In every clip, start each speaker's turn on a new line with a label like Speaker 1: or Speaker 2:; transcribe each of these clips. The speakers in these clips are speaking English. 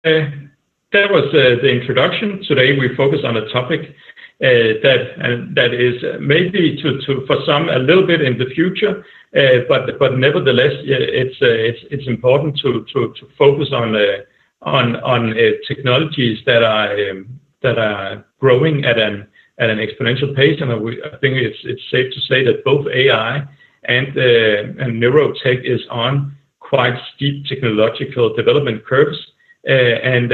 Speaker 1: That was the introduction. Today we focus on a topic that is maybe for some a little bit in the future, but nevertheless it's important to focus on technologies that are growing at an exponential pace, and I think it's safe to say that both AI and neurotech is on quite steep technological development curves. And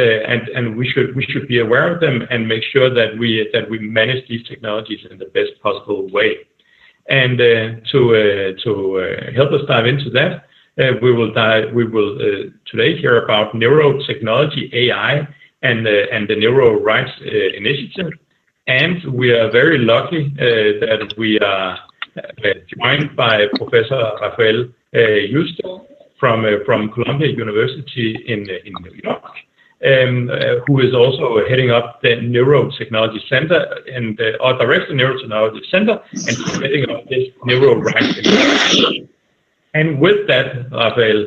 Speaker 1: we should be aware of them and make sure that we manage these technologies in the best possible way. And to help us dive into that, we will today hear about neurotechnology, AI, and the NeuroRights Initiative. And we are very lucky that we are joined by Professor Rafael Yuste from Columbia University in New York, who is also heading up the Neurotechnology Center and or director Neurotechnology Center and heading up this NeuroRights Initiative. And with that, Rafael,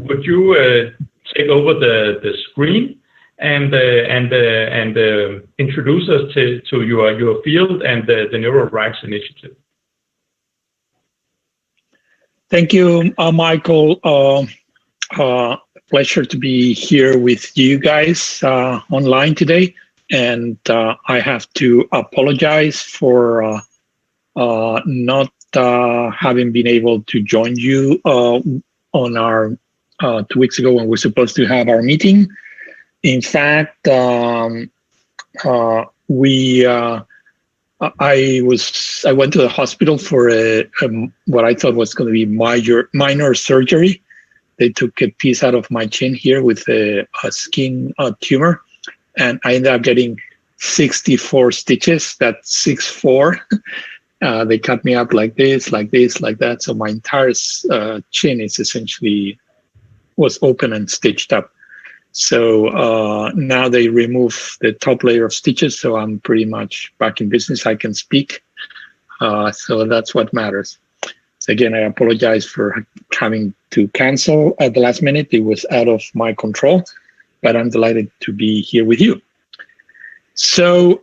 Speaker 1: would you take over the screen and introduce us to your field and the NeuroRights Initiative?
Speaker 2: Thank you, Michael. Pleasure to be here with you guys online today. And I have to apologize for not having been able to join you on our 2 weeks ago when we're supposed to have our meeting. In fact, I went to the hospital for what I thought was going to be minor surgery. They took a piece out of my chin here with a skin tumor, and I ended up getting 64 stitches. That's 64. They cut me up like this, like this, like that. So my entire chin is essentially was open and stitched up. So now they remove the top layer of stitches, so I'm pretty much back in business. I can speak, so that's what matters. So again, I apologize for having to cancel at the last minute. It was out of my control, but I'm delighted to be here with you. So,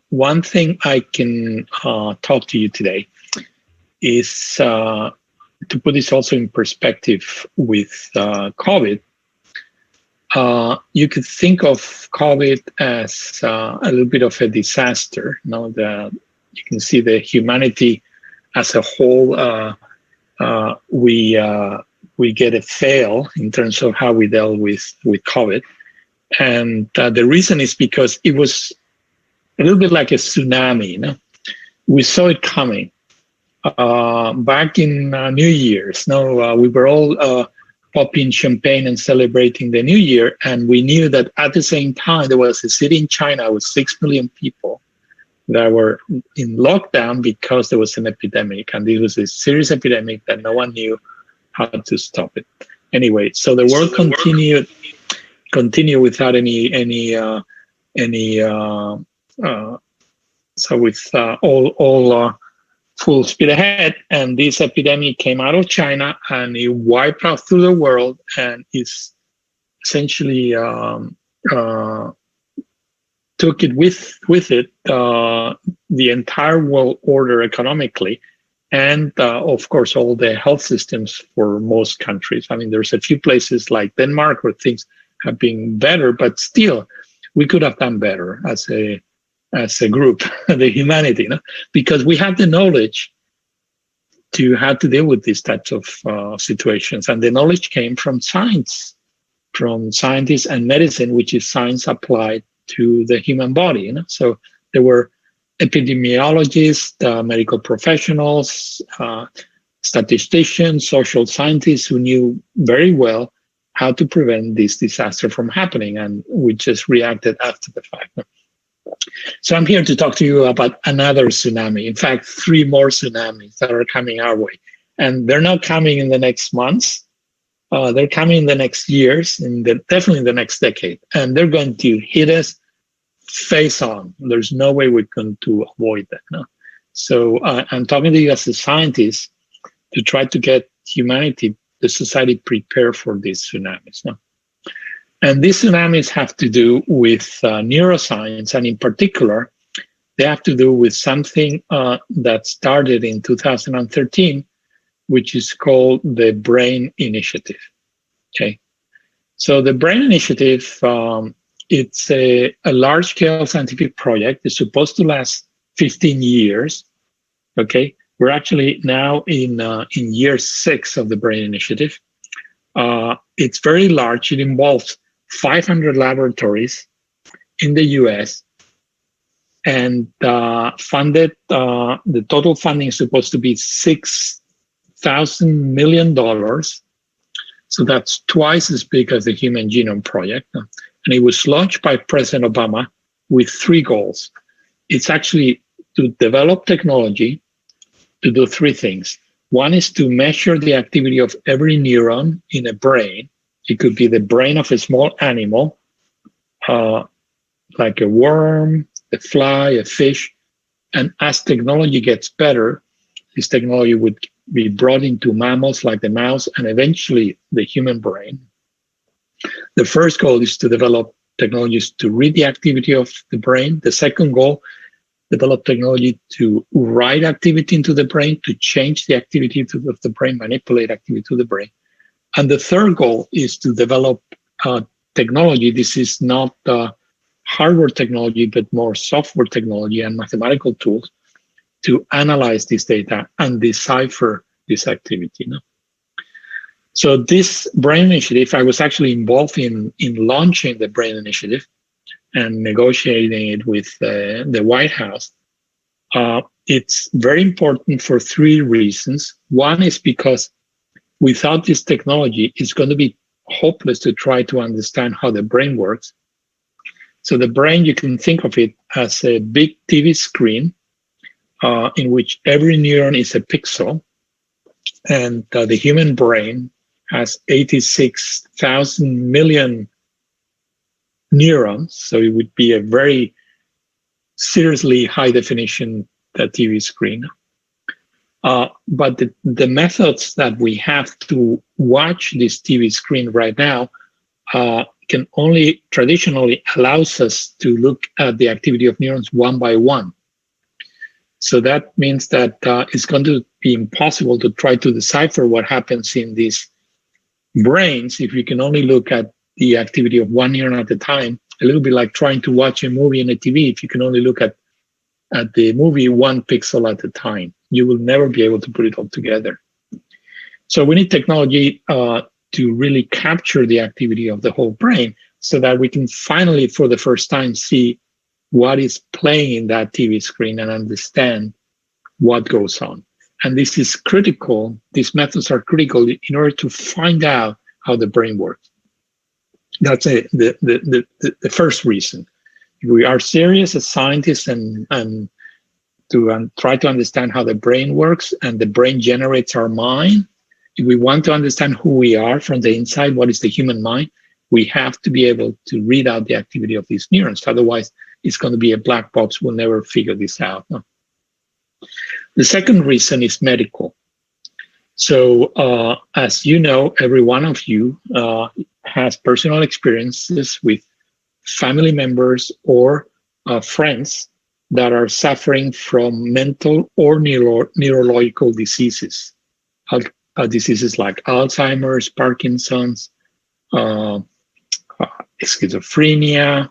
Speaker 2: one thing I can talk to you today is to put this also in perspective with COVID. You could think of COVID as a little bit of a disaster. You can see the humanity as a whole. We get a fail in terms of how we dealt with COVID, and the reason is because it was a little bit like a tsunami. We saw it coming. Back in New Year's, we were all popping champagne and celebrating the New Year, and we knew that at the same time there was a city in China with 6 million people that were in lockdown because there was an epidemic, and this was a serious epidemic that no one knew how to stop it. Anyway, so the world continued without so with all full speed ahead, and this epidemic came out of China and it wiped out through the world, and it's essentially took it with it the entire world order economically, and of course all the health systems for most countries. I mean, there's a few places like Denmark where things have been better, but still we could have done better as a group, the humanity, because we have the knowledge to how to deal with these types of situations. And the knowledge came from science, from scientists and medicine, which is science applied to the human body. So there were epidemiologists, medical professionals, statisticians, social scientists who knew very well how to prevent this disaster from happening. And we just reacted after the fact. So I'm here to talk to you about another tsunami. In fact, 3 more tsunamis that are coming our way. And they're not coming in the next months. They're coming in the next years, definitely in the next decade. And they're going to hit us face on. There's no way we're going to avoid that. No? So I'm talking to you as a scientist to try to get humanity, the society, prepared for these tsunamis. No? And these tsunamis have to do with neuroscience, and in particular, they have to do with something that started in 2013, which is called the Brain Initiative. Okay, so the Brain Initiative, it's a large-scale scientific project. It's supposed to last 15 years. Okay, we're actually now in year 6 of the Brain Initiative. It's very large. It involves 500 laboratories in the US, and funded, the total funding is supposed to be $6,000 million. So that's twice as big as the Human Genome Project. And it was launched by President Obama with 3 goals. It's actually to develop technology to do 3 things. One is to measure the activity of every neuron in a brain. It could be the brain of a small animal, like a worm, a fly, a fish. And as technology gets better, this technology would be brought into mammals like the mouse and eventually the human brain. The first goal is to develop technologies to read the activity of the brain. The second goal, develop technology to write activity into the brain, to change the activity of the brain, manipulate activity to the brain. And the third goal is to develop technology. This is not hardware technology, but more software technology and mathematical tools to analyze this data and decipher this activity. No? So this Brain Initiative, I was actually involved in launching the Brain Initiative and negotiating it with the White House. It's very important for 3 reasons. One is because without this technology, it's going to be hopeless to try to understand how the brain works. So the brain, you can think of it as a big TV screen in which every neuron is a pixel. And the human brain has 86,000 million neurons. So it would be a very seriously high definition TV screen. But the methods that we have to watch this TV screen right now can only traditionally allows us to look at the activity of neurons one by one. So that means that it's going to be impossible to try to decipher what happens in these brains if you can only look at the activity of one neuron at a time. A little bit like trying to watch a movie on a TV. If you can only look at the movie 1 pixel at a time, you will never be able to put it all together. So we need technology to really capture the activity of the whole brain so that we can finally, for the first time, see what is playing in that TV screen and understand what goes on. And this is critical. These methods are critical in order to find out how the brain works. That's the first reason. If we are serious as scientists and to try to understand how the brain works and the brain generates our mind, if we want to understand who we are from the inside, what is the human mind, we have to be able to read out the activity of these neurons. Otherwise, it's going to be a black box. We'll never figure this out. No? The second reason is medical. So as you know, every one of you has personal experiences with family members or friends that are suffering from mental or neurological diseases. Diseases like Alzheimer's, Parkinson's, schizophrenia,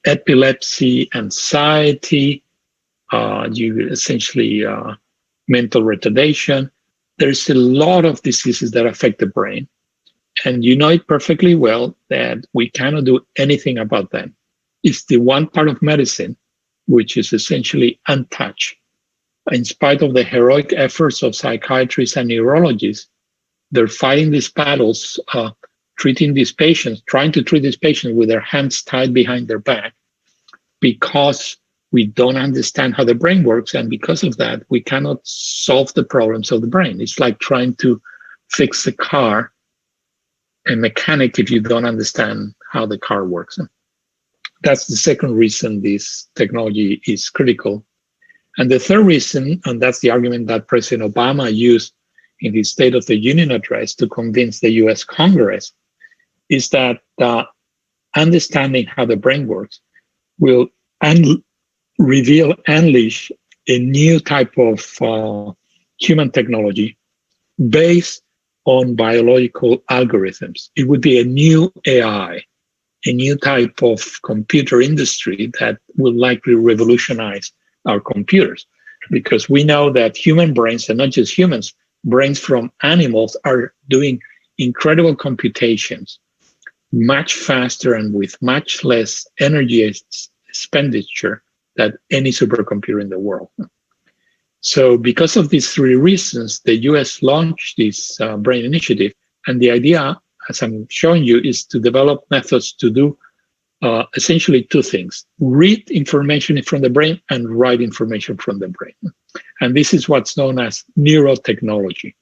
Speaker 2: epilepsy, anxiety, essentially mental retardation. There's a lot of diseases that affect the brain. And you know it perfectly well that we cannot do anything about them. It's the one part of medicine which is essentially untouched. In spite of the heroic efforts of psychiatrists and neurologists, they're fighting these battles, treating these patients, trying to treat these patients with their hands tied behind their back because we don't understand how the brain works. And because of that, we cannot solve the problems of the brain. It's like trying to fix a car, a mechanic, if you don't understand how the car works. That's the second reason this technology is critical. And the third reason, and that's the argument that President Obama used in his State of the Union address to convince the US Congress, is that understanding how the brain works will unleash a new type of human technology based on biological algorithms. It would be a new AI, a new type of computer industry that will likely revolutionize our computers, because we know that human brains, and not just humans, brains from animals are doing incredible computations much faster and with much less energy expenditure than any supercomputer in the world. So because of these three reasons, the US launched this brain initiative. And the idea, as I'm showing you, is to develop methods to do essentially two things: read information from the brain and write information from the brain. And this is what's known as neurotechnology,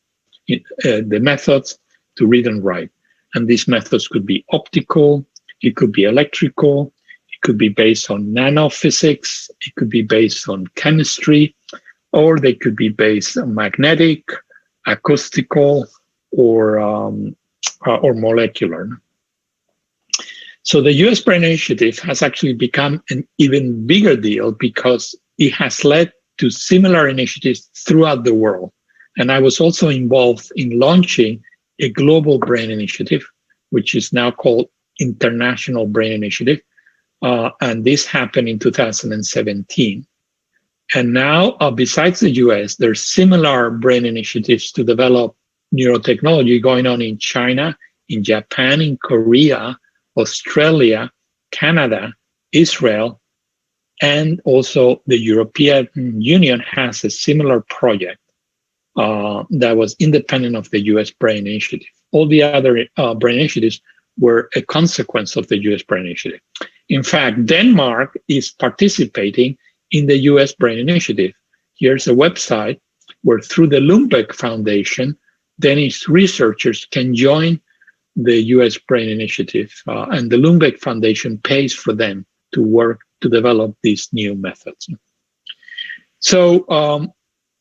Speaker 2: the methods to read and write. And these methods could be optical, it could be electrical, it could be based on nanophysics, it could be based on chemistry, or they could be based on magnetic, acoustical, or molecular. So the US Brain Initiative has actually become an even bigger deal because it has led to similar initiatives throughout the world. And I was also involved in launching a global brain initiative, which is now called International Brain Initiative. And this happened in 2017. And now, besides the US, there's similar brain initiatives to develop neurotechnology going on in China, in Japan, in Korea, Australia, Canada, Israel, and also the European Union has a similar project that was independent of the US Brain Initiative. All the other brain initiatives were a consequence of the US Brain Initiative. In fact, Denmark is participating in the US Brain Initiative. Here's a website where, through the Lundbeck Foundation, Danish researchers can join the US Brain Initiative, and the Lundbeck Foundation pays for them to work to develop these new methods. So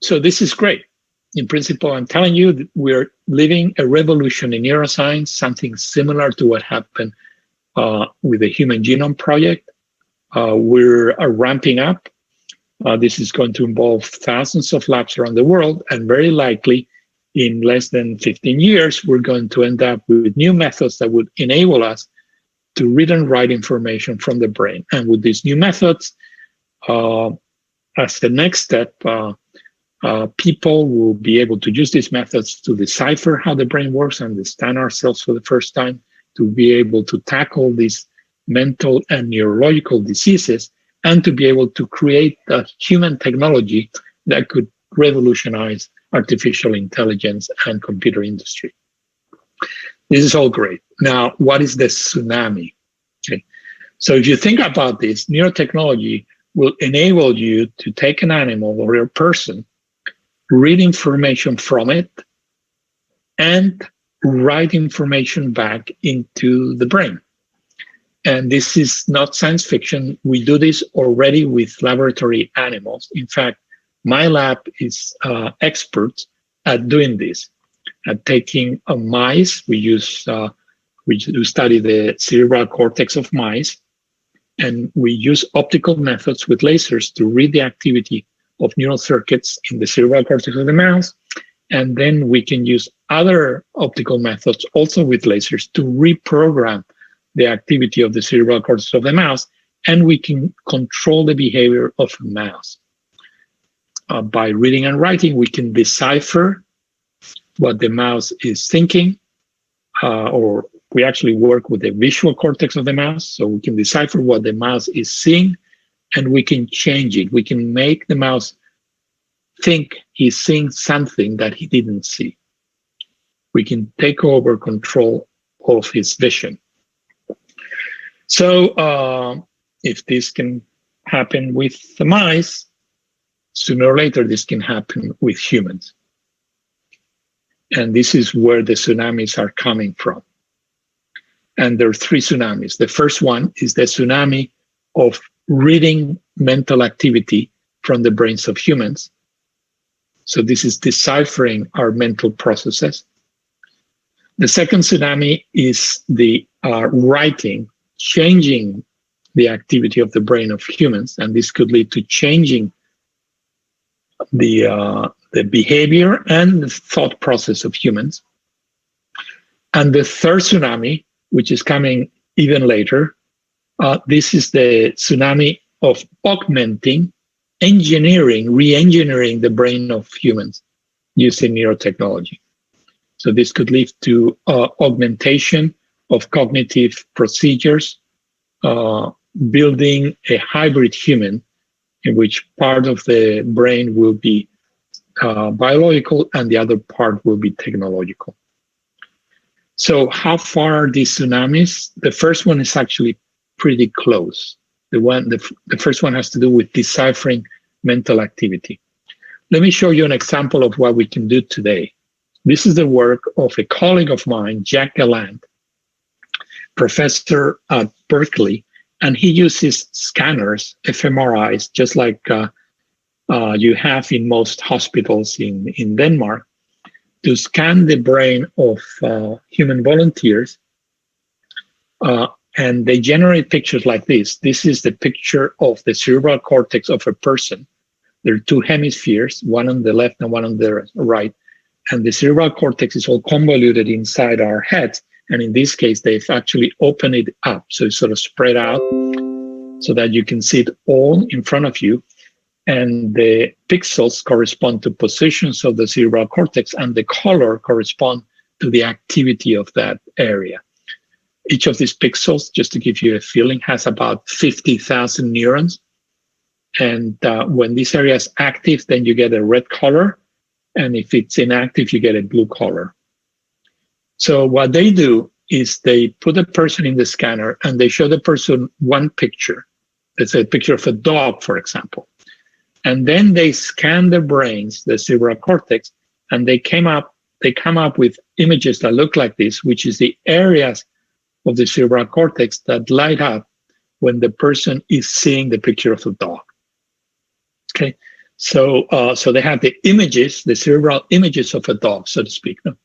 Speaker 2: this is great. In principle, I'm telling you that we're living a revolution in neuroscience, something similar to what happened with the Human Genome Project. We're ramping up. This is going to involve thousands of labs around the world, and very likely in less than 15 years, we're going to end up with new methods that would enable us to read and write information from the brain. And with these new methods, as the next step, people will be able to use these methods to decipher how the brain works, understand ourselves for the first time, to be able to tackle these mental and neurological diseases, and to be able to create a human technology that could revolutionize artificial intelligence and computer industry. This is all great. Now, what is the tsunami? Okay. So if you think about this, neurotechnology will enable you to take an animal or a person, read information from it, and write information back into the brain. And this is not science fiction. We do this already with laboratory animals. In fact, my lab is expert at doing this, at taking mice. We study the cerebral cortex of mice, and we use optical methods with lasers to read the activity of neural circuits in the cerebral cortex of the mouse. And then we can use other optical methods also with lasers to reprogram the activity of the cerebral cortex of the mouse, and we can control the behavior of a mouse. By reading and writing, we can decipher what the mouse is thinking, or we actually work with the visual cortex of the mouse, so we can decipher what the mouse is seeing, and we can change it. We can make the mouse think he's seeing something that he didn't see. We can take over control of his vision. So if this can happen with the mice, sooner or later this can happen with humans. And this is where the tsunamis are coming from. And there are three tsunamis. The first one is the tsunami of reading mental activity from the brains of humans. So this is deciphering our mental processes. The second tsunami is the writing, changing the activity of the brain of humans, and this could lead to changing the behavior and the thought process of humans. And the third tsunami, which is coming even later, this is the tsunami of augmenting, engineering, re-engineering the brain of humans using neurotechnology. So this could lead to augmentation of cognitive procedures, building a hybrid human in which part of the brain will be biological and the other part will be technological. So how far are these tsunamis? The first one is actually pretty close. The first one has to do with deciphering mental activity. Let me show you an example of what we can do today. This is the work of a colleague of mine, Jack Gallant, professor at Berkeley, and he uses scanners, fMRIs, just like you have in most hospitals in Denmark, to scan the brain of human volunteers, and they generate pictures like this. This is the picture of the cerebral cortex of a person. There are two hemispheres, one on the left and one on the right, and the cerebral cortex is all convoluted inside our heads. And in this case, they've actually opened it up, so it's sort of spread out so that you can see it all in front of you. And the pixels correspond to positions of the cerebral cortex, and the color correspond to the activity of that area. Each of these pixels, just to give you a feeling, has about 50,000 neurons. And when this area is active, then you get a red color. And if it's inactive, you get a blue color. So what they do is they put a person in the scanner and they show the person one picture. It's a picture of a dog, for example. And then they scan the brains, the cerebral cortex, and they come up with images that look like this, which is the areas of the cerebral cortex that light up when the person is seeing the picture of the dog. Okay, so they have the images, the cerebral images of a dog, so to speak. No?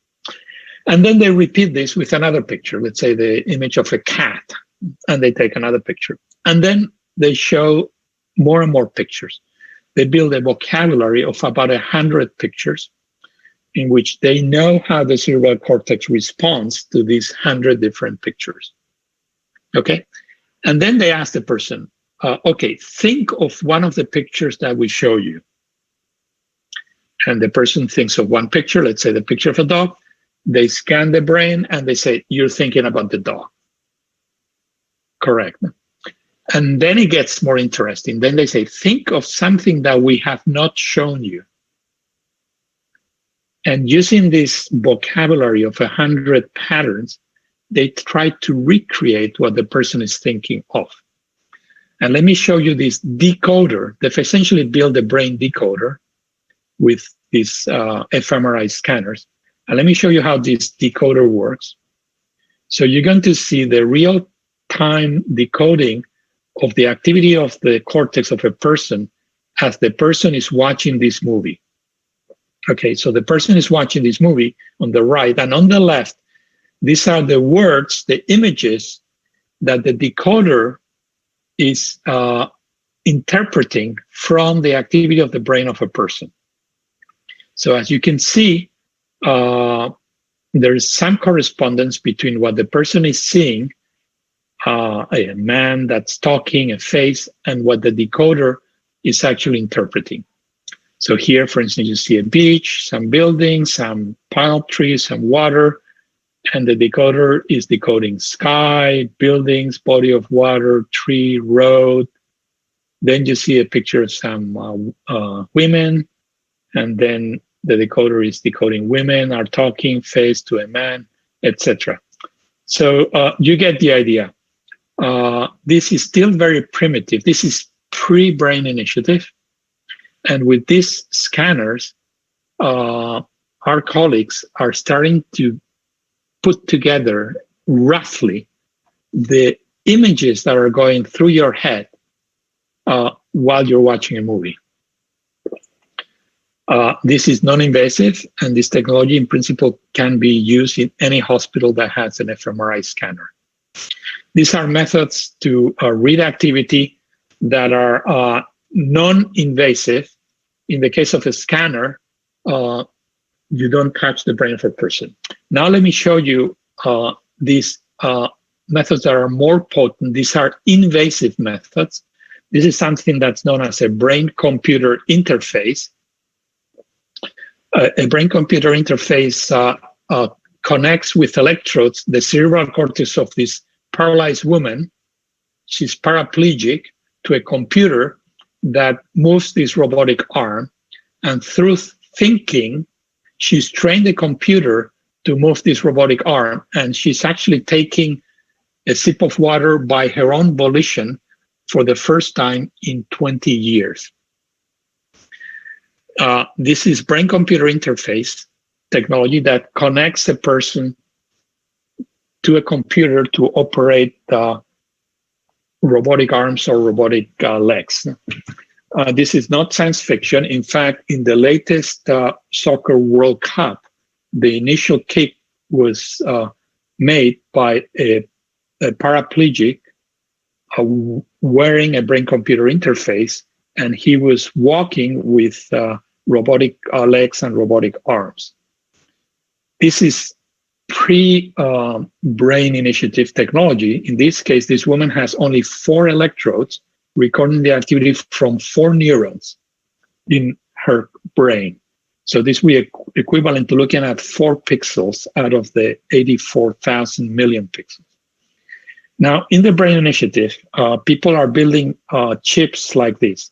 Speaker 2: And then they repeat this with another picture, let's say the image of a cat, and they take another picture. And then they show more and more pictures. They build a vocabulary of about 100 pictures in which they know how the cerebral cortex responds to these 100 different pictures. Okay? And then they ask the person, okay, think of one of the pictures that we show you. And the person thinks of one picture, let's say the picture of a dog. They scan the brain and they say, you're thinking about the dog. Correct. And then it gets more interesting. Then they say, think of something that we have not shown you. And using this vocabulary of 100 patterns, they try to recreate what the person is thinking of. And let me show you this decoder. They've essentially built a brain decoder with these fMRI scanners. And let me show you how this decoder works. So you're going to see the real-time decoding of the activity of the cortex of a person as the person is watching this movie. Okay, so the person is watching this movie on the right, and on the left, these are the words, the images that the decoder is interpreting from the activity of the brain of a person. So as you can see, there is some correspondence between what the person is seeing, a man that's talking, a face, and what the decoder is actually interpreting. So here, for instance, you see a beach, some buildings, some palm trees, some water, and the decoder is decoding sky, buildings, body of water, tree, road. Then you see a picture of some women, and then the decoder is decoding women are talking, face to a man, etc. So you get the idea. This is still very primitive. This is pre-Brain Initiative. And with these scanners, our colleagues are starting to put together roughly the images that are going through your head while you're watching a movie. This is non-invasive, and this technology in principle can be used in any hospital that has an fMRI scanner. These are methods to read activity that are non-invasive. In the case of a scanner, you don't touch the brain of a person. Now let me show you these methods that are more potent. These are invasive methods. This is something that's known as a brain-computer interface. A brain-computer interface connects with electrodes the cerebral cortex of this paralyzed woman. She's paraplegic, to a computer that moves this robotic arm, and through thinking, she's trained the computer to move this robotic arm, and she's actually taking a sip of water by her own volition for the first time in 20 years. This is brain-computer interface technology that connects a person to a computer to operate robotic arms or robotic legs. This is not science fiction. In fact, in the latest Soccer World Cup, the initial kick was made by a paraplegic wearing a brain-computer interface, and he was walking with robotic legs and robotic arms. This is pre-brain initiative technology. In this case, this woman has only 4 electrodes recording the activity from 4 neurons in her brain. So this would be equivalent to looking at 4 pixels out of the 84,000 million pixels. Now, in the brain initiative, people are building chips like this.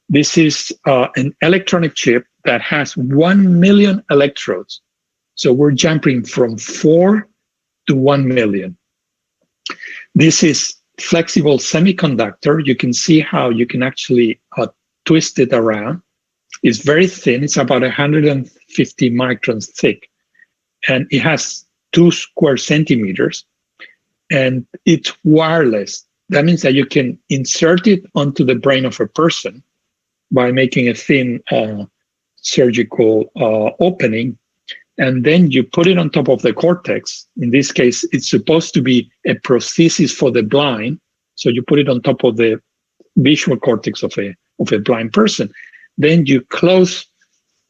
Speaker 2: This is an electronic chip that has 1 million electrodes. So we're jumping from 4 to 1 million. This is flexible semiconductor. You can see how you can actually twist it around. It's very thin. It's about 150 microns thick. And it has 2 square centimeters. And it's wireless. That means that you can insert it onto the brain of a person by making a thin surgical opening. And then you put it on top of the cortex. In this case, it's supposed to be a prosthesis for the blind. So you put it on top of the visual cortex of a blind person. Then you close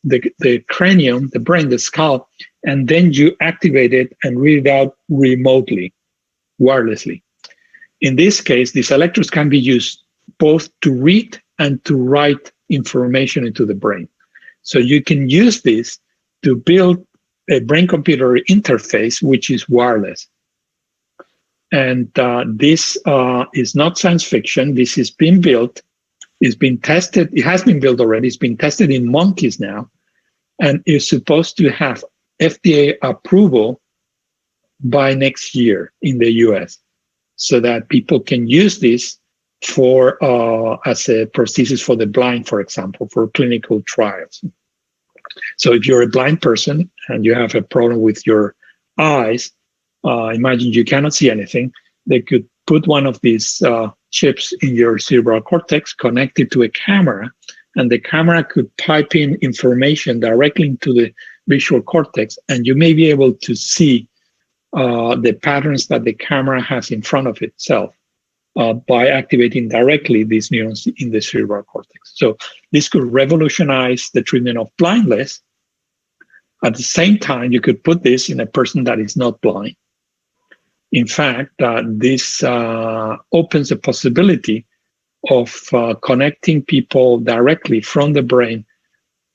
Speaker 2: the cranium, the brain, the skull, and then you activate it and read it out remotely, wirelessly. In this case, these electrodes can be used both to read and to write information into the brain. So you can use this to build a brain-computer interface, which is wireless. And this is not science fiction. This is being built. It's been tested. It has been built already. It's been tested in monkeys now. And is supposed to have FDA approval by next year in the US, so that people can use this for as a prosthesis for the blind, for example, for clinical trials. So if you're a blind person and you have a problem with your eyes, imagine you cannot see anything, they could put one of these chips in your cerebral cortex, connect it to a camera, and the camera could pipe in information directly into the visual cortex, and you may be able to see the patterns that the camera has in front of itself by activating directly these neurons in the cerebral cortex. So this could revolutionize the treatment of blindness. At the same time, you could put this in a person that is not blind. In fact, this opens the possibility of connecting people directly from the brain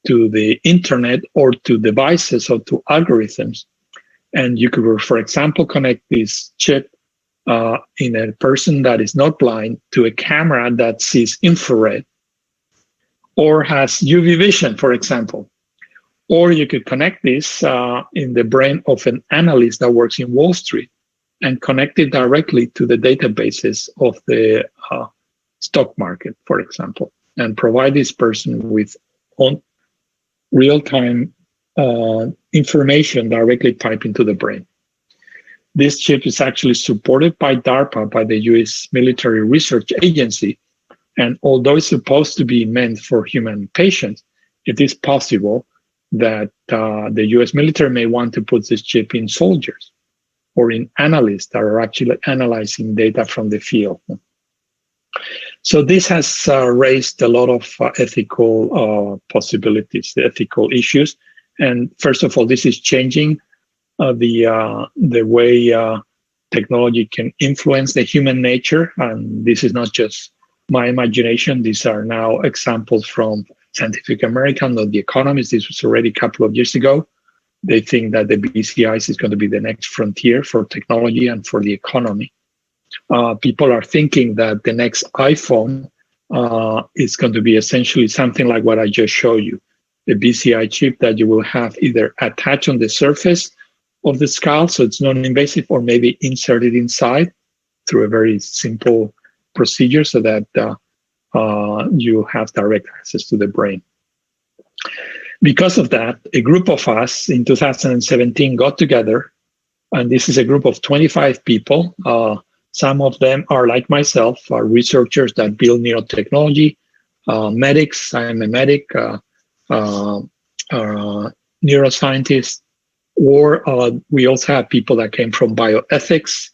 Speaker 2: to the internet or to devices or to algorithms. And you could, for example, connect this chip in a person that is not blind to a camera that sees infrared or has UV vision, for example. Or you could connect this in the brain of an analyst that works in Wall Street and connect it directly to the databases of the stock market, for example, and provide this person with real-time information directly piped into the brain. This chip is actually supported by DARPA, by the US Military Research Agency, and although it's supposed to be meant for human patients, it is possible that the US military may want to put this chip in soldiers or in analysts that are actually analyzing data from the field. So this has raised a lot of ethical possibilities, the ethical issues. And first of all, this is changing the way technology can influence the human nature. And this is not just my imagination. These are now examples from Scientific American or The Economist. This was already a couple of years ago. They think that the BCIs is going to be the next frontier for technology and for the economy. People are thinking that the next iPhone is going to be essentially something like what I just showed you, the BCI chip that you will have either attached on the surface of the skull, so it's non-invasive, or maybe inserted inside through a very simple procedure so that you have direct access to the brain. Because of that, a group of us in 2017 got together, and this is a group of 25 people. Some of them are like myself, are researchers that build neurotechnology, medics. I am a medic, neuroscientist, or we also have people that came from bioethics.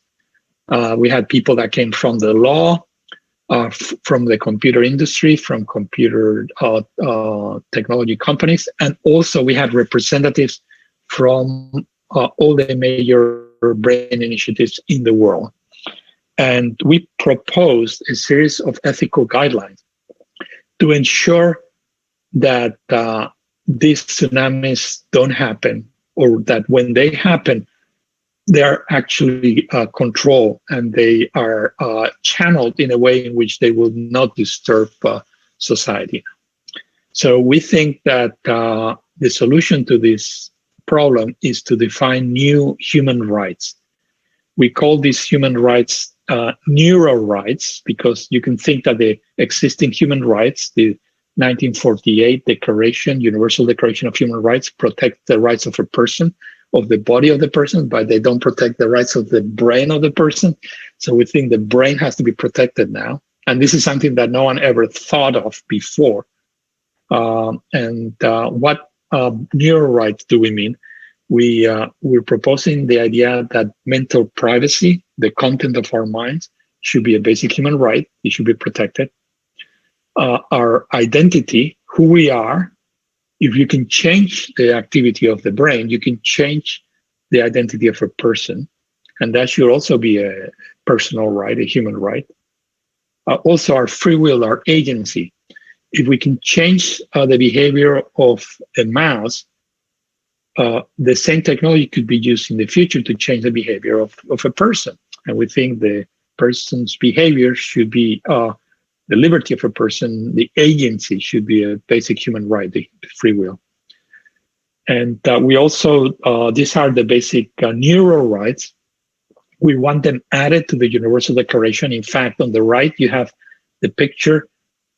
Speaker 2: We had people that came from the law, from the computer industry, from computer technology companies, and also we had representatives from all the major brain initiatives in the world. And we proposed a series of ethical guidelines to ensure that these tsunamis don't happen, or that when they happen, they are actually controlled and they are channeled in a way in which they will not disturb society. So we think that the solution to this problem is to define new human rights. We call these human rights neuro-rights, because you can think that the existing human rights, the 1948 Declaration, Universal Declaration of Human Rights, protect the rights of a person, of the body of the person, but they don't protect the rights of the brain of the person. So we think the brain has to be protected now. And this is something that no one ever thought of before. What neuro rights do we mean? We're proposing the idea that mental privacy, the content of our minds, should be a basic human right. It should be protected. Our identity, who we are, if you can change the activity of the brain, you can change the identity of a person. And that should also be a personal right, a human right. Also, our free will, our agency. If we can change the behavior of a mouse, the same technology could be used in the future to change the behavior of a person. And we think the person's behavior should be the liberty of a person, the agency should be a basic human right, the free will. And we also, these are the basic neuro rights. We want them added to the Universal Declaration. In fact, on the right, you have the picture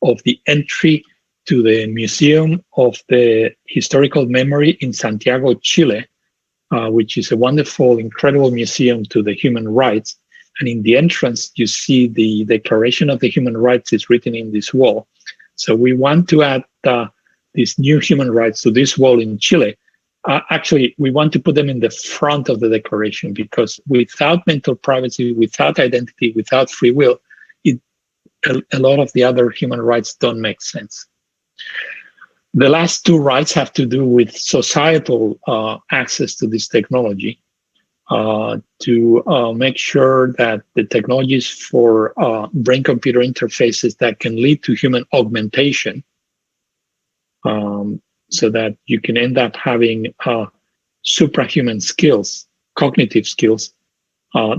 Speaker 2: of the entry to the Museum of the Historical Memory in Santiago, Chile, which is a wonderful, incredible museum to the human rights. And in the entrance, you see the Declaration of the Human Rights is written in this wall. So we want to add these new human rights to this wall in Chile. Actually, we want to put them in the front of the declaration, because without mental privacy, without identity, without free will, a lot of the other human rights don't make sense. The last two rights have to do with societal access to this technology, to make sure that the technologies for brain-computer interfaces that can lead to human augmentation, so that you can end up having suprahuman skills, cognitive skills,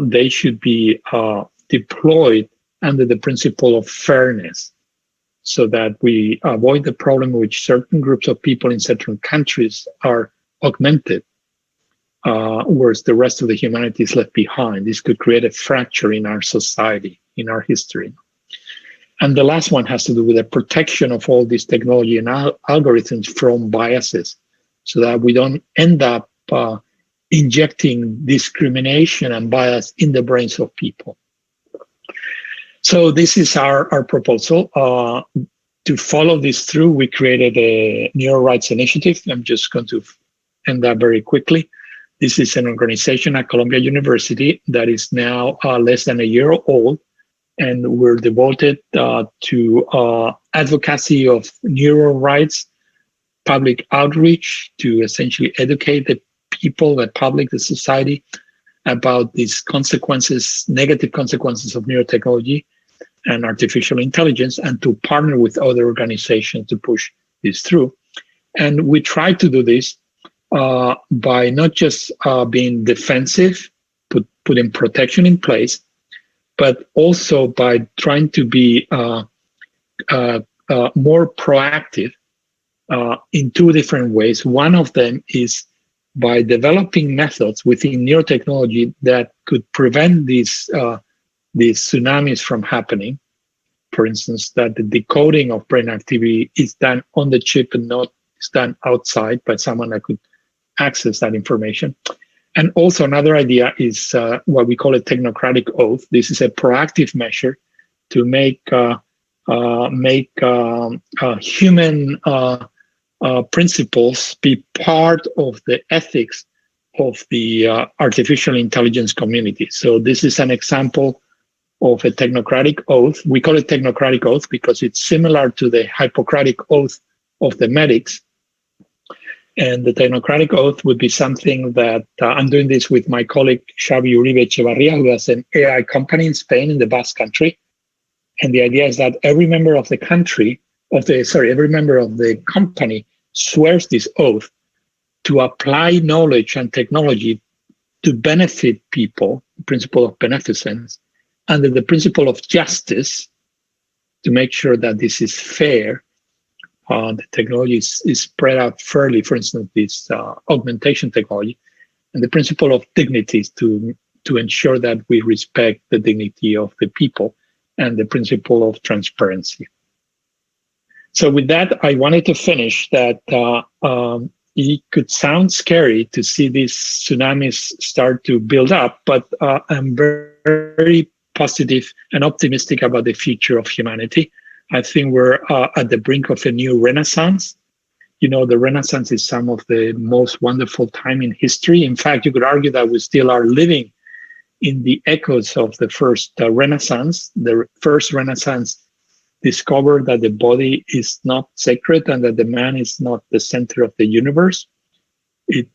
Speaker 2: they should be deployed under the principle of fairness, so that we avoid the problem in which certain groups of people in certain countries are augmented, whereas the rest of the humanity is left behind. This could create a fracture in our society, in our history. And the last one has to do with the protection of all this technology and algorithms from biases, so that we don't end up injecting discrimination and bias in the brains of people. So this is our proposal. to follow this through, we created a NeuroRights Initiative. I'm just going to end that very quickly. This is an organization at Columbia University that is now less than a year old, and we're devoted to advocacy of neuro rights, public outreach to essentially educate the people, the public, the society about these consequences, negative consequences of neurotechnology and artificial intelligence, and to partner with other organizations to push this through. And we try to do this by not just being defensive, putting protection in place, but also by trying to be more proactive in two different ways. One of them is by developing methods within neurotechnology that could prevent these tsunamis from happening. For instance, that the decoding of brain activity is done on the chip and not is done outside by someone that could access that information. And also another idea is what we call a technocratic oath. This is a proactive measure to make human principles be part of the ethics of the artificial intelligence community. So this is an example of a technocratic oath. We call it technocratic oath because it's similar to the Hippocratic oath of the medics. And the technocratic oath would be something that I'm doing this with my colleague Xavi Uribe Echevarria, who has an AI company in Spain, in the Basque Country. And the idea is that every member of the every member of the company swears this oath to apply knowledge and technology to benefit people, the principle of beneficence, under the principle of justice, to make sure that this is fair. The technology is spread out fairly, for instance, this augmentation technology, and the principle of dignity is to ensure that we respect the dignity of the people, and the principle of transparency. So with that, I wanted to finish that it could sound scary to see these tsunamis start to build up, but I'm very positive and optimistic about the future of humanity. I think we're at the brink of a new renaissance. You know, the Renaissance is some of the most wonderful time in history. In fact, you could argue that we still are living in the echoes of the first Renaissance. The first Renaissance discovered that the body is not sacred and that the man is not the center of the universe. It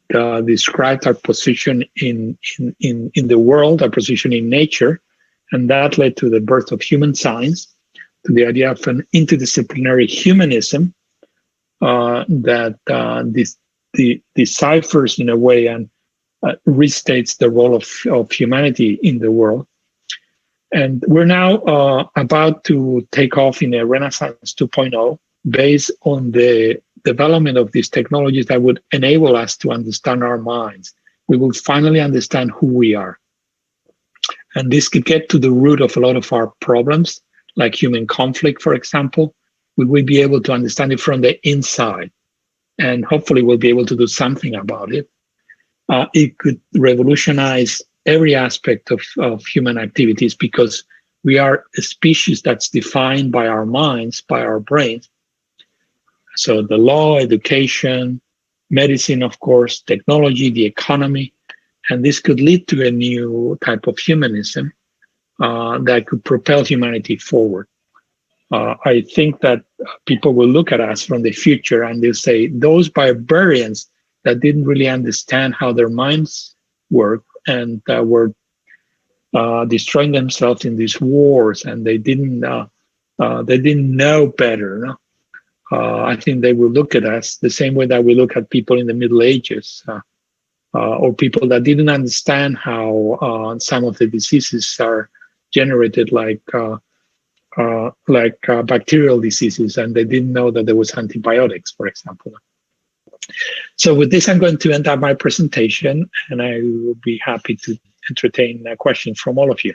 Speaker 2: described our position in the world, our position in nature, and that led to the birth of human science, to the idea of an interdisciplinary humanism that deciphers in a way and restates the role of humanity in the world. And we're now about to take off in a Renaissance 2.0 based on the development of these technologies that would enable us to understand our minds. We will finally understand who we are. And this could get to the root of a lot of our problems, like human conflict, for example. We will be able to understand it from the inside, and hopefully we'll be able to do something about it. It could revolutionize every aspect of human activities, because we are a species that's defined by our minds, by our brains. So the law, education, medicine, of course, technology, the economy, and this could lead to a new type of humanism that could propel humanity forward. I think that people will look at us from the future and they'll say, those barbarians that didn't really understand how their minds work and were destroying themselves in these wars, and they didn't know better. No? I think they will look at us the same way that we look at people in the Middle Ages, or people that didn't understand how some of the diseases are generated, like bacterial diseases, and they didn't know that there was antibiotics, for example. So with this, I'm going to end up my presentation, and I will be happy to entertain questions from all of you.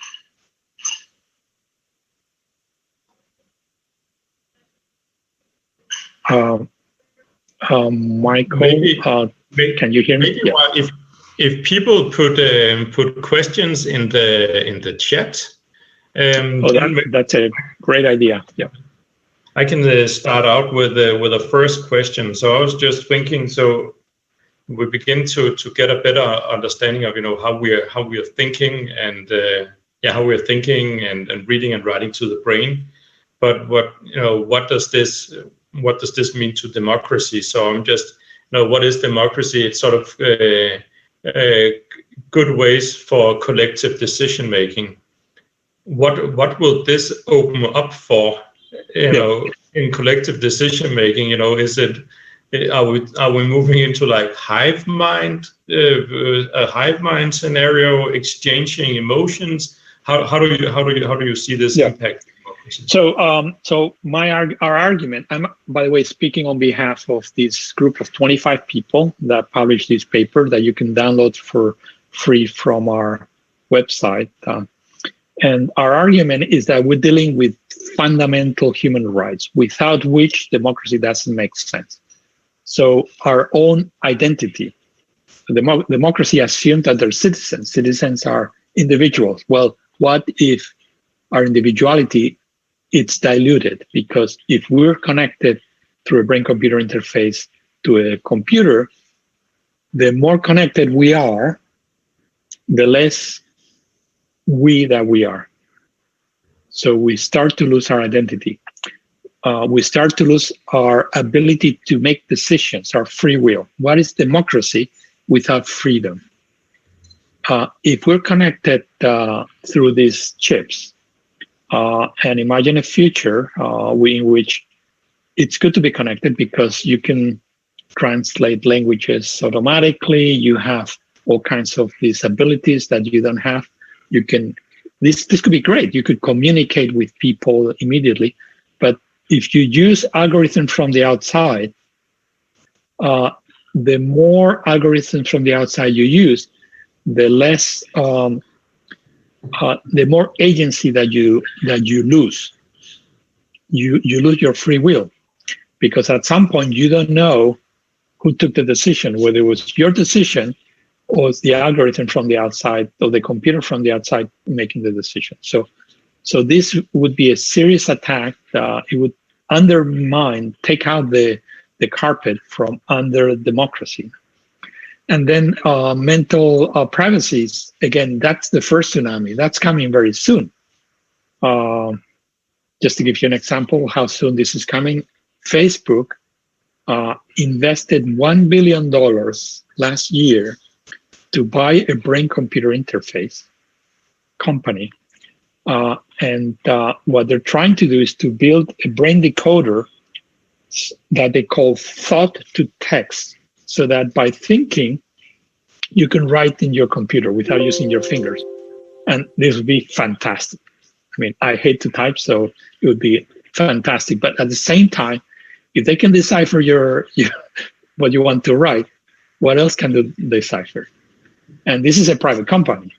Speaker 2: Michael, can you hear me?
Speaker 1: Maybe, yeah. If people put questions in the chat.
Speaker 2: That's a great idea. Yeah.
Speaker 1: I can start out with a first question. So I was just thinking, so we begin to get a better understanding of how we are thinking and how we are thinking and reading and writing to the brain. But what does this mean to democracy? So I'm just what is democracy? It's sort of good ways for collective decision making. What will this open up for? In collective decision making, is it? Are we moving into like hive mind, a hive mind scenario, exchanging emotions? How do you see this impact?
Speaker 2: So our argument. I'm, by the way, speaking on behalf of this group of 25 people that published this paper that you can download for free from our website. And our argument is that we're dealing with fundamental human rights, without which democracy doesn't make sense. So our own identity, democracy assumes that they're citizens. Citizens are individuals. Well, what if our individuality, it's diluted? Because if we're connected through a brain-computer interface to a computer, the more connected we are, the less that we are. So we start to lose our identity. We start to lose our ability to make decisions, our free will. What is democracy without freedom? If we're connected through these chips, and imagine a future in which it's good to be connected because you can translate languages automatically, you have all kinds of these abilities that you don't have. You can, this could be great. You could communicate with people immediately, but if you use algorithms from the outside, the more algorithms from the outside you use, the less, the more agency that you lose. You lose your free will, because at some point you don't know who took the decision, whether it was your decision or it's the algorithm from the outside or the computer from the outside making the decision. So this would be a serious attack. It would undermine, take out the carpet from under democracy. And then mental privacy, again, that's the first tsunami. That's coming very soon. Just to give you an example how soon this is coming, Facebook invested $1 billion last year to buy a brain-computer interface company. And what they're trying to do is to build a brain decoder that they call thought to text, so that by thinking, you can write in your computer without using your fingers. And this would be fantastic. I mean, I hate to type, so it would be fantastic. But at the same time, if they can decipher your what you want to write, what else can they decipher? And this is a private company.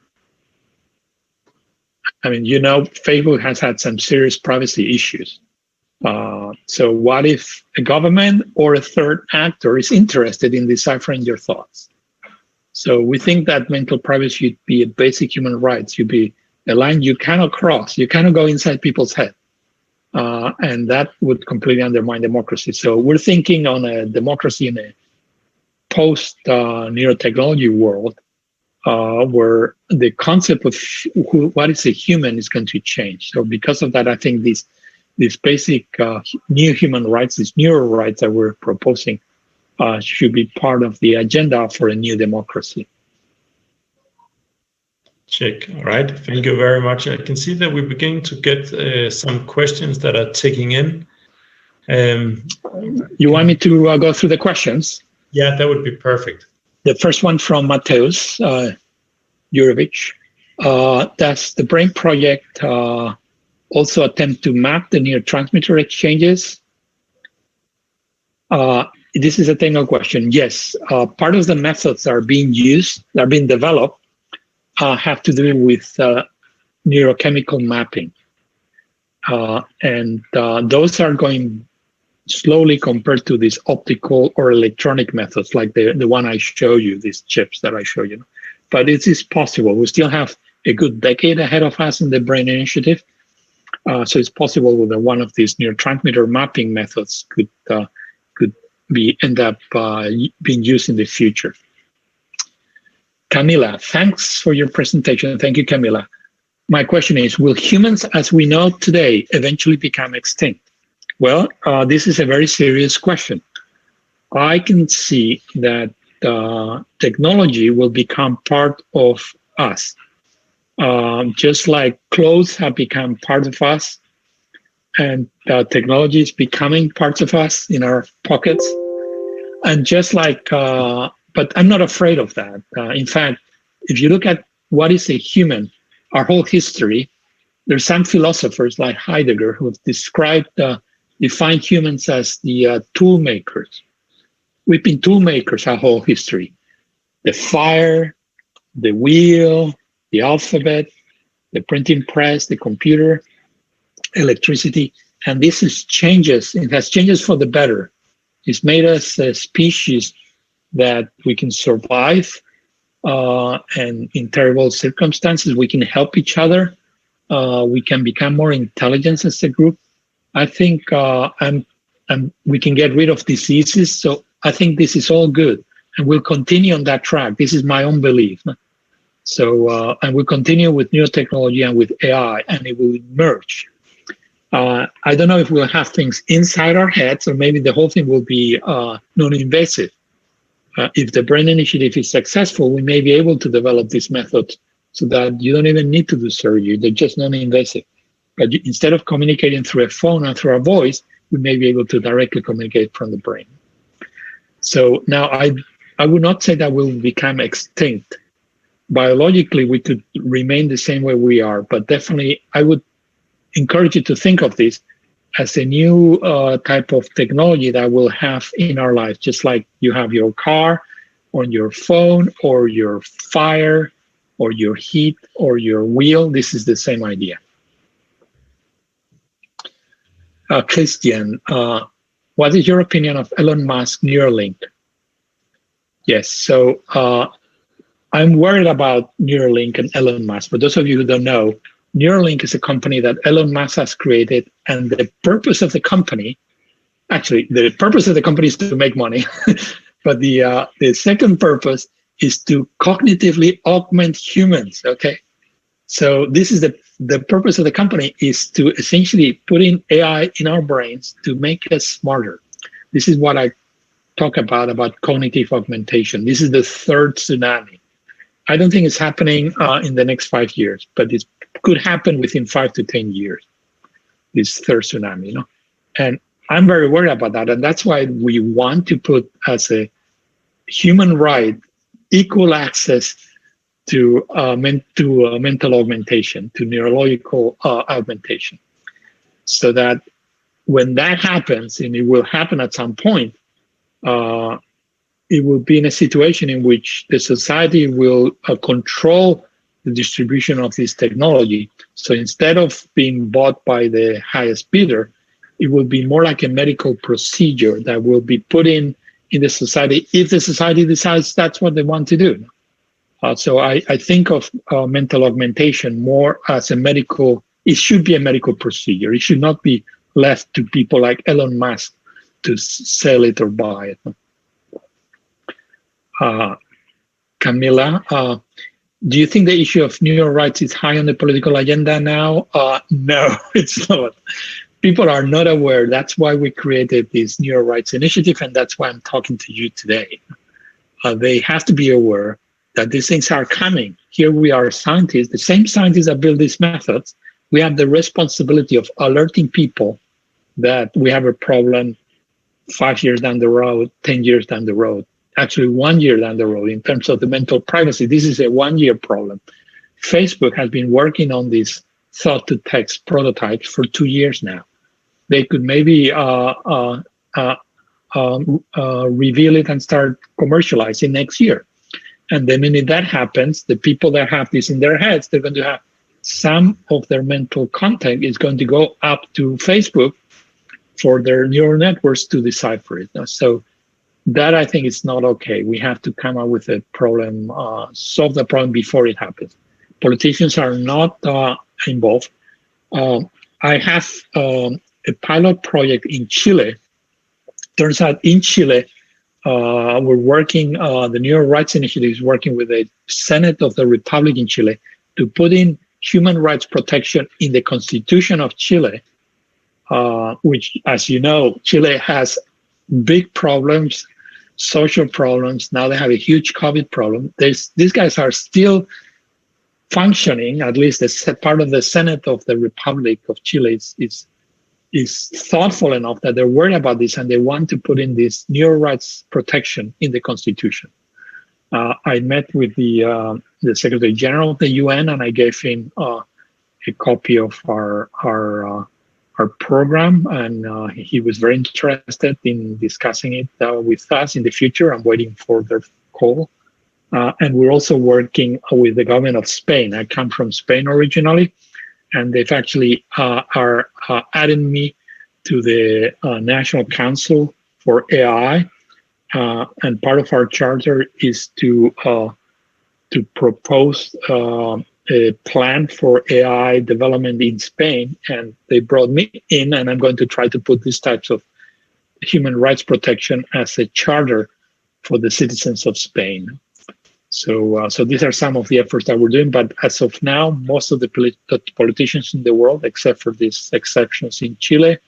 Speaker 2: I mean, Facebook has had some serious privacy issues. So what if a government or a third actor is interested in deciphering your thoughts? So we think that mental privacy should be a basic human right, should be a line you cannot cross. You cannot go inside people's head. And that would completely undermine democracy. So we're thinking on a democracy in a post-neurotechnology world, where the concept of what is a human is going to change. So because of that, I think these basic new human rights, these NeuroRights that we're proposing, should be part of the agenda for a new democracy.
Speaker 1: Check. All right. Thank you very much. I can see that we're beginning to get some questions that are ticking in.
Speaker 2: You want me to go through the questions?
Speaker 1: Yeah, that would be perfect.
Speaker 2: The first one from Mateusz Jurevich. Does the BRAIN project also attempt to map the neurotransmitter exchanges? This is a technical question. Yes, part of the methods that are being used, that are being developed, have to do with neurochemical mapping. And those are going slowly compared to these optical or electronic methods, like the one I show you, these chips that I show you. But it is possible. We still have a good decade ahead of us in the BRAIN Initiative. So it's possible that one of these neurotransmitter mapping methods could end up being used in the future. Camila, thanks for your presentation. Thank you, Camila. My question is, will humans as we know today eventually become extinct? Well, this is a very serious question. I can see that technology will become part of us. Just like clothes have become part of us, and technology is becoming parts of us in our pockets. And just like, but I'm not afraid of that. In fact, if you look at what is a human, our whole history, there's some philosophers like Heidegger who have defined humans as the tool makers. We've been tool makers our whole history. The fire, the wheel, the alphabet, the printing press, the computer, electricity, and this is changes. It has changes for the better. It's made us a species that we can survive, and in terrible circumstances, we can help each other. We can become more intelligent as a group. I think we can get rid of diseases. So I think this is all good, and we'll continue on that track. This is my own belief. So, and we'll continue with neurotechnology and with AI, and it will emerge. I don't know if we'll have things inside our heads, or maybe the whole thing will be non-invasive. If the Brain Initiative is successful, we may be able to develop this method so that you don't even need to do surgery. They're just non-invasive. But instead of communicating through a phone and through our voice, we may be able to directly communicate from the brain. So now I would not say that we'll become extinct. Biologically, we could remain the same way we are, but definitely I would encourage you to think of this as a new type of technology that we'll have in our life, just like you have your car or your phone or your fire or your heat or your wheel. This is the same idea. Christian, what is your opinion of Elon Musk Neuralink? Yes, so I'm worried about Neuralink and Elon Musk. For those of you who don't know, Neuralink is a company that Elon Musk has created, and the purpose of the company, actually, the purpose of the company is to make money, but the second purpose is to cognitively augment humans, okay? So this is the purpose of the company is to essentially put in AI in our brains to make us smarter. This is what I talk about cognitive augmentation. This is the third tsunami. I don't think it's happening in the next 5 years, but it could happen within 5 to 10 years, this third tsunami, you know? And I'm very worried about that. And that's why we want to put as a human right, equal access to mental augmentation, to neurological augmentation. So that when that happens, and it will happen at some point, it will be in a situation in which the society will control the distribution of this technology. So instead of being bought by the highest bidder, it will be more like a medical procedure that will be put in the society if the society decides that's what they want to do. So I think of mental augmentation more as a medical, it should be a medical procedure. It should not be left to people like Elon Musk to sell it or buy it. Camila, do you think the issue of neurorights is high on the political agenda now? No, it's not. People are not aware. That's why we created this NeuroRights Initiative, and that's why I'm talking to you today. They have to be aware that these things are coming. Here we are scientists, the same scientists that build these methods. We have the responsibility of alerting people that we have a problem 5 years down the road, 10 years down the road, actually 1 year down the road in terms of the mental privacy. This is a 1 year problem. Facebook has been working on this thought to text prototypes for 2 years now. They could maybe reveal it and start commercializing next year. And the minute that happens, the people that have this in their heads, they're going to have some of their mental content is going to go up to Facebook for their neural networks to decipher it. So that I think is not okay. We have to come up with a problem, solve the problem before it happens. Politicians are not involved. I have a pilot project in Chile. Turns out in Chile, we're working, the NeuroRights Initiative is working with the Senate of the Republic in Chile to put in human rights protection in the Constitution of Chile, which, as you know, Chile has big problems, social problems. Now they have a huge COVID problem. These guys are still functioning, at least the part of the Senate of the Republic of Chile is thoughtful enough that they're worried about this and they want to put in this neuro-rights protection in the Constitution. I met with the Secretary General of the UN and I gave him a copy of our program, and he was very interested in discussing it with us in the future. I'm waiting for their call. And we're also working with the government of Spain. I come from Spain originally, and they've actually are adding me to the National Council for AI. And part of our charter is to propose a plan for AI development in Spain. And they brought me in, and I'm going to try to put these types of human rights protection as a charter for the citizens of Spain. So these are some of the efforts that we're doing. But as of now, most of the politicians in the world, except for these exceptions in Chile,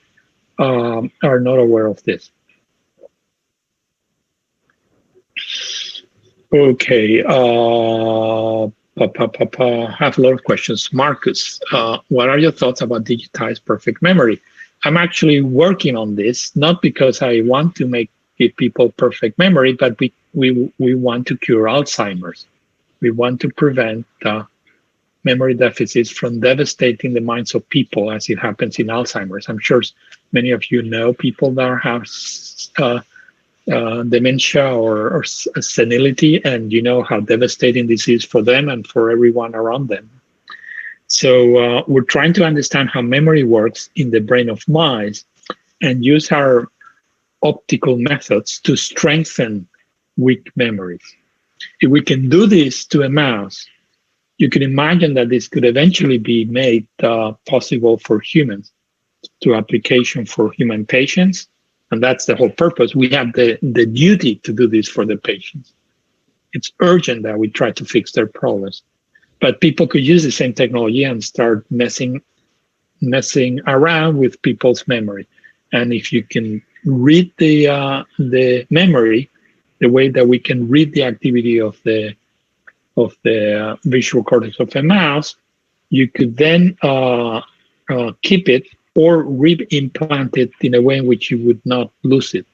Speaker 2: are not aware of this. Okay. I have a lot of questions. Marcus, what are your thoughts about digitized perfect memory? I'm actually working on this, not because I want to give people perfect memory, but we want to cure Alzheimer's. We want to prevent memory deficits from devastating the minds of people as it happens in Alzheimer's. I'm sure many of you know people that have dementia or senility, and you know how devastating this is for them and for everyone around them. So we're trying to understand how memory works in the brain of mice and use our optical methods to strengthen weak memories. If we can do this to a mouse, you can imagine that this could eventually be made possible for humans, to application for human patients. And that's the whole purpose. We have the duty to do this for the patients. It's urgent that we try to fix their problems. But people could use the same technology and start messing around with people's memory. And if you can read the memory, the way that we can read the activity of the visual cortex of a mouse, you could then keep it or re-implant it in a way in which you would not lose it.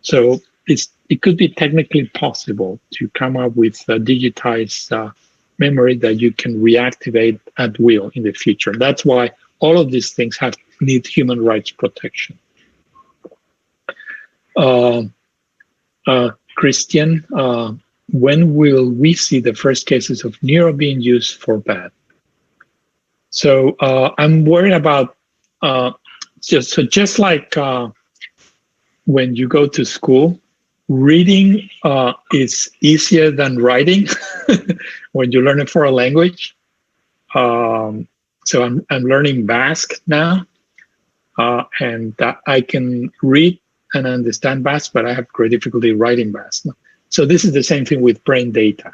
Speaker 2: So it could be technically possible to come up with a digitized memory that you can reactivate at will in the future. That's why all of these things need human rights protection. Christian, when will we see the first cases of neuro being used for bad? So I'm worried about just like when you go to school, reading is easier than writing when you learn it for a language. So I'm learning Basque now, and I can read and understand Basque, but I have great difficulty writing Basque. So this is the same thing with brain data.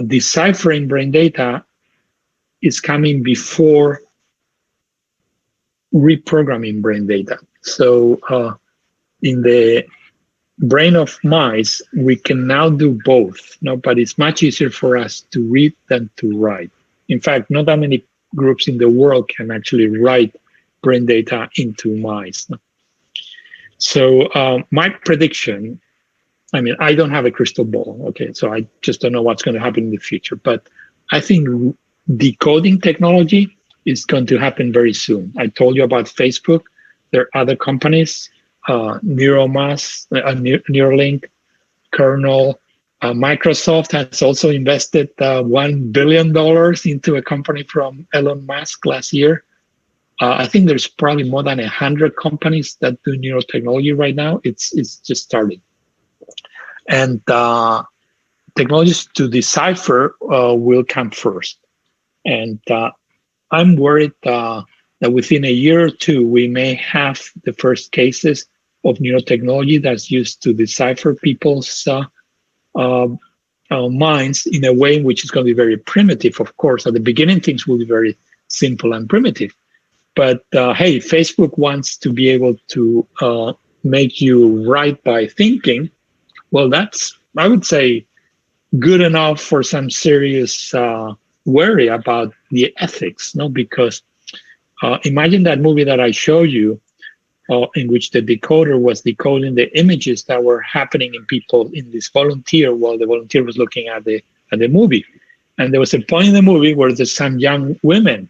Speaker 2: Deciphering brain data is coming before reprogramming brain data. So in the brain of mice, we can now do both, but it's much easier for us to read than to write. In fact, not that many groups in the world can actually write brain data into mice. So my prediction, I mean, I don't have a crystal ball, okay? So I just don't know what's going to happen in the future. But I think decoding technology is going to happen very soon. I told you about Facebook. There are other companies, Neuralink, Kernel. Microsoft has also invested $1 billion into a company from Elon Musk last year. I think there's probably more than 100 companies that do neurotechnology right now. It's just starting. And technologies to decipher will come first. And I'm worried that within a year or two, we may have the first cases of neurotechnology that's used to decipher people's minds in a way in which is going to be very primitive. Of course, at the beginning, things will be very simple and primitive. But hey, Facebook wants to be able to make you right by thinking. Well, that's, I would say, good enough for some serious worry about the ethics, no? Because imagine that movie that I showed you, in which the decoder was decoding the images that were happening in people in this volunteer while the volunteer was looking at the movie. And there was a point in the movie where there's some young women.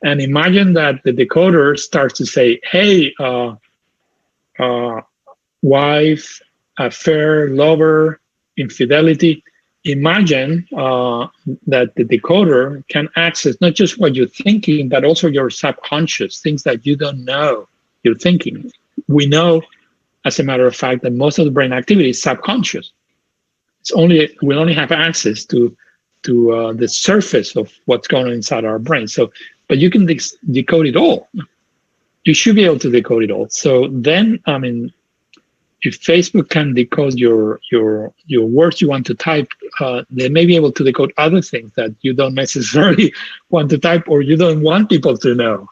Speaker 2: And imagine that the decoder starts to say, hey, wife, affair, lover, infidelity. Imagine that the decoder can access not just what you're thinking, but also your subconscious, things that you don't know you're thinking. We know, as a matter of fact, that most of the brain activity is subconscious. We only have access to the surface of what's going on inside our brain. So, but you can decode it all. You should be able to decode it all. So then, I mean, if Facebook can decode your words you want to type, they may be able to decode other things that you don't necessarily want to type or you don't want people to know.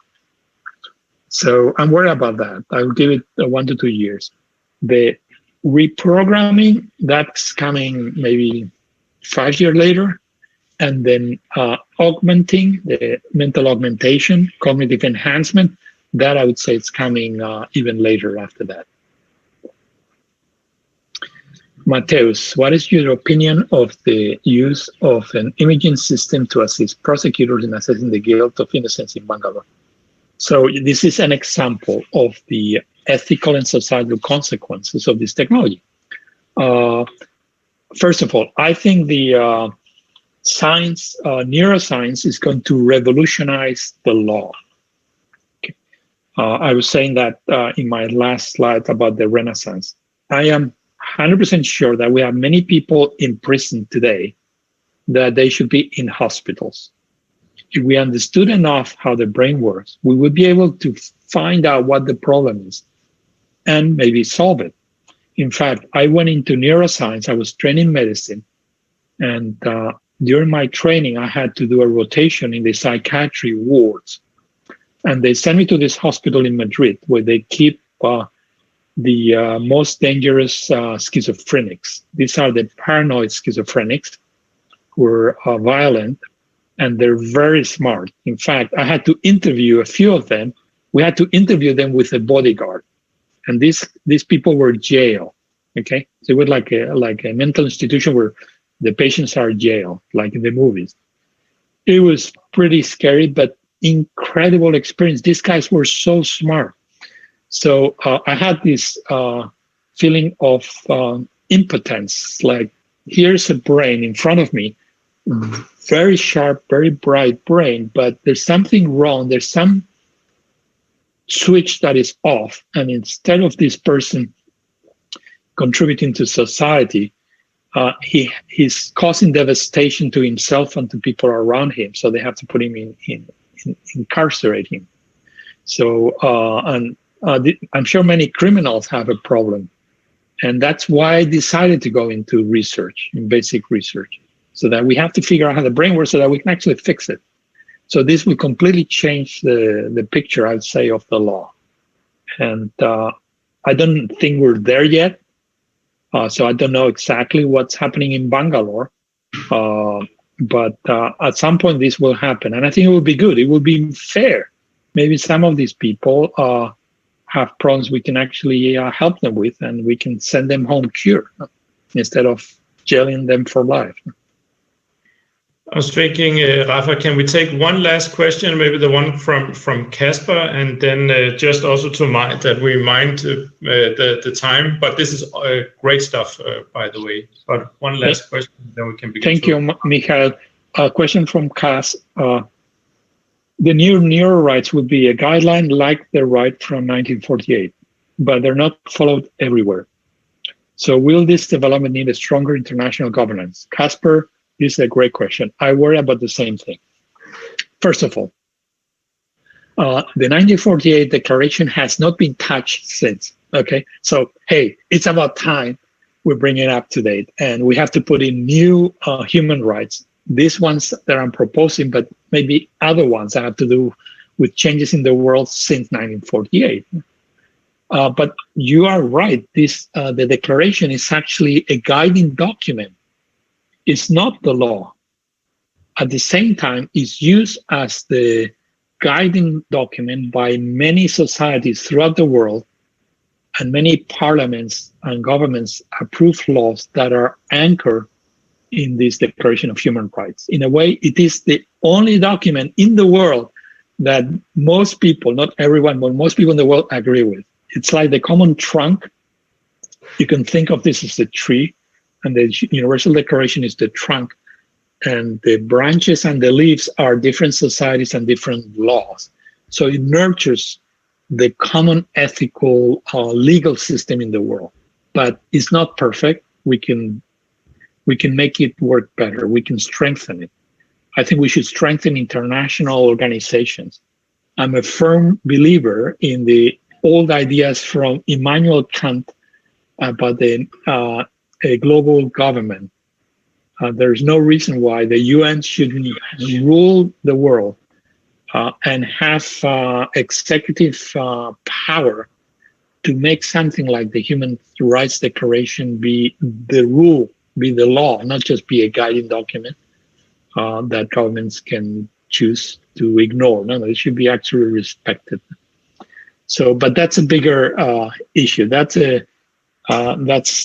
Speaker 2: So I'm worried about that. I will give it 1 to 2 years. The reprogramming, that's coming maybe 5 years later. And then augmenting, the mental augmentation, cognitive enhancement, that I would say it's coming even later after that. Mateus, what is your opinion of the use of an imaging system to assist prosecutors in assessing the guilt of innocence in Bangalore? So this is an example of the ethical and societal consequences of this technology. First of all, I think the science, neuroscience is going to revolutionize the law. Okay. I was saying that in my last slide about the Renaissance. I am 100% sure that we have many people in prison today that they should be in hospitals. If we understood enough how the brain works, we would be able to find out what the problem is and maybe solve it. In fact, I went into neuroscience. I was trained in medicine, and during my training, I had to do a rotation in the psychiatry wards. And they sent me to this hospital in Madrid where they keep the most dangerous schizophrenics. These are the paranoid schizophrenics who are violent, and they're very smart. In fact, I had to interview a few of them. We had to interview them with a bodyguard. And these people were jailed, okay? So it was like a mental institution where the patients are jailed, like in the movies. It was pretty scary, but incredible experience. These guys were so smart. So I had this feeling of impotence, like here's a brain in front of me, very sharp, very bright brain, but there's something wrong. There's some switch that is off. And instead of this person contributing to society, he's causing devastation to himself and to people around him. So they have to put him incarcerate him. So, I'm sure many criminals have a problem. And that's why I decided to go into research, in basic research, so that we have to figure out how the brain works so that we can actually fix it. So this will completely change the picture, I'd say, of the law. And I don't think we're there yet. So I don't know exactly what's happening in Bangalore. But at some point this will happen. And I think it will be good. It will be fair. Maybe some of these people have problems we can actually help them with, and we can send them home cured instead of jailing them for life.
Speaker 1: I was thinking, Rafa, can we take one last question, maybe the one from Casper, and then just also to mind that we mind the time. But this is great stuff, by the way. But one last question, then we can begin.
Speaker 2: Thank you, Michael. A question from Cass. The new NeuroRights would be a guideline like the right from 1948, but they're not followed everywhere. So will this development need a stronger international governance? Casper, this is a great question. I worry about the same thing. First of all, The 1948 Declaration has not been touched since. Okay, so hey, it's about time we bring it up to date, and we have to put in new human rights. These ones that I'm proposing, but maybe other ones that have to do with changes in the world since 1948. But you are right. The declaration is actually a guiding document. It's not the law. At the same time, it's used as the guiding document by many societies throughout the world, and many parliaments and governments approve laws that are anchored in this Declaration of Human Rights. In a way, it is the only document in the world that most people, not everyone, but most people in the world agree with. It's like the common trunk. You can think of this as a tree, and the Universal Declaration is the trunk, and the branches and the leaves are different societies and different laws. So it nurtures the common ethical legal system in the world, but it's not perfect. We can make it work better. We can strengthen it. I think we should strengthen international organizations. I'm a firm believer in the old ideas from Immanuel Kant about a global government. There's no reason why the UN shouldn't rule the world and have executive power to make something like the Human Rights Declaration be the rule, be the law, not just be a guiding document that governments can choose to ignore. No, it should be actually respected. So, but that's a bigger issue. That's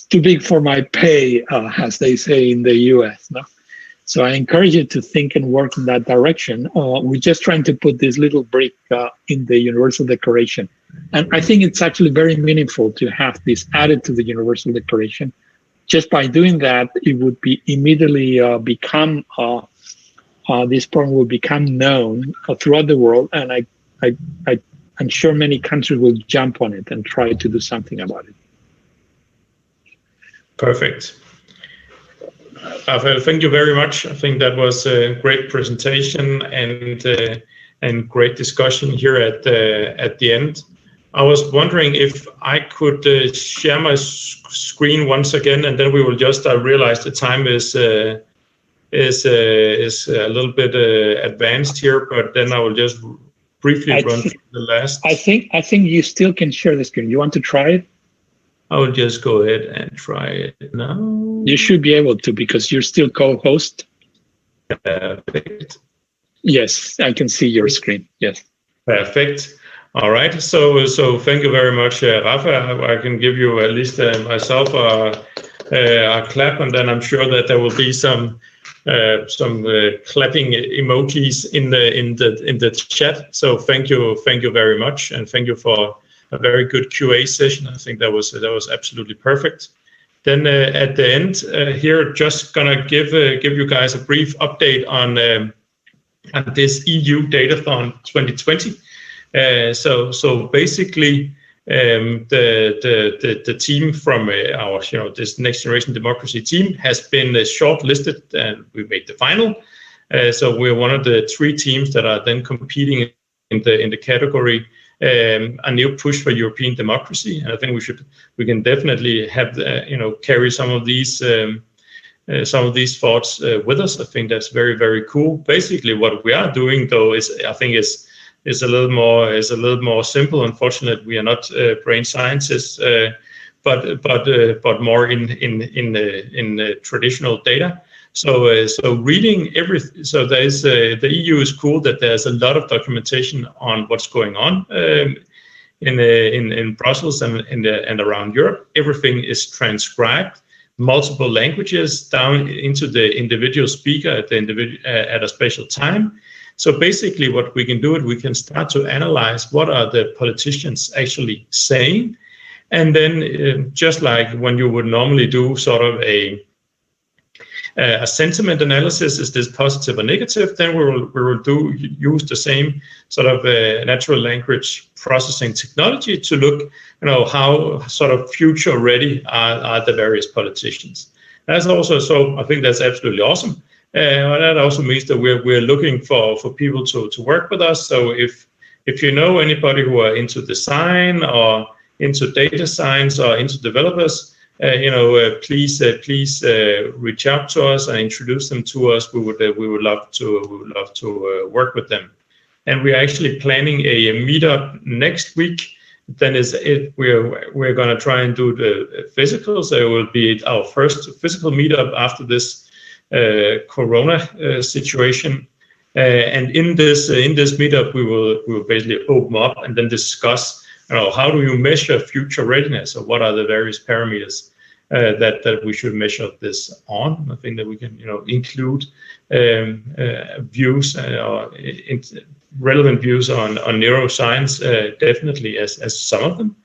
Speaker 2: too big for my pay, as they say in the US. No? So I encourage you to think and work in that direction. We're just trying to put this little brick in the Universal Declaration. And I think it's actually very meaningful to have this added to the Universal Declaration. Just by doing that, it would be immediately become, this problem will become known throughout the world. And I'm sure many countries will jump on it and try to do something about it.
Speaker 1: Perfect. Rafael, thank you very much. I think that was a great presentation and great discussion here at the end. I was wondering if I could share my screen once again, and then we will just realize the time is a little bit advanced here, but then I will just briefly run through the last.
Speaker 2: I think you still can share the screen. You want to try it?
Speaker 1: I will just go ahead and try it now.
Speaker 2: You should be able to, because you're still co-host.
Speaker 1: Perfect.
Speaker 2: Yes, I can see your screen. Yes.
Speaker 1: Perfect. All right. So thank you very much, Rafa. I can give you at least myself a clap, and then I'm sure that there will be some clapping emojis in the chat. So thank you very much, and thank you for a very good QA session. I think that was absolutely perfect. Then at the end here, just gonna give you guys a brief update on this EU Datathon 2020. So basically, the team from our this Next Generation Democracy team has been shortlisted, and we made the final. So we're one of the 3 teams that are then competing in the category a new push for European democracy. And I think we can definitely have carry some of these thoughts with us. I think that's very, very cool. Basically, what we are doing though is a little more simple. Unfortunately, we are not brain scientists, but more in traditional data. So reading everything. So there's the EU is cool that there's a lot of documentation on what's going on in Brussels and around Europe. Everything is transcribed, multiple languages down into the individual speaker at a special time. So basically, what we can do is we can start to analyze what are the politicians actually saying, and then just like when you would normally do sort of a sentiment analysis, is this positive or negative? Then we will use the same sort of natural language processing technology to look, how sort of future ready are the various politicians. That's also, so I think that's absolutely awesome. That also means that we're looking for people to work with us. So if if you know anybody who are into design or into data science or into developers, please reach out to us and introduce them to us. We would love to work with them. And we are actually planning a meetup next week. Then we're going to try and do the physical. So it will be our first physical meetup after this Corona situation. And in this meetup, we will basically open up and then discuss, how do you measure future readiness, or what are the various parameters that we should measure this on. I think that we can, include views or relevant views on neuroscience, definitely as some of them.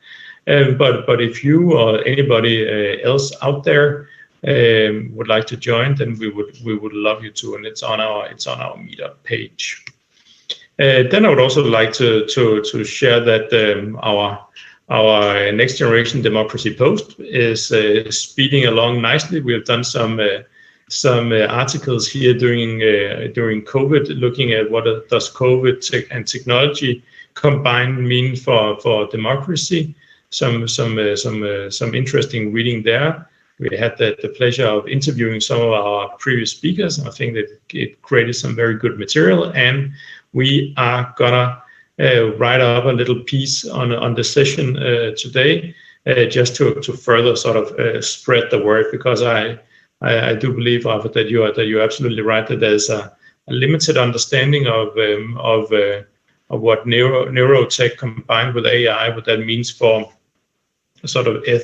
Speaker 1: But if you or anybody else out there would like to join, then we would love you to, and it's on our meetup page. Then I would also like to share that our next generation democracy post is speeding along nicely. We have done some articles here during COVID, looking at what does COVID and technology combined mean for democracy. Some interesting reading there. We had the pleasure of interviewing some of our previous speakers, and I think that it created some very good material. And we are gonna write up a little piece on the session today, just to further sort of spread the word, because I do believe, Rafa, that you're absolutely right, that there's a limited understanding of what neurotech combined with AI, what that means for sort of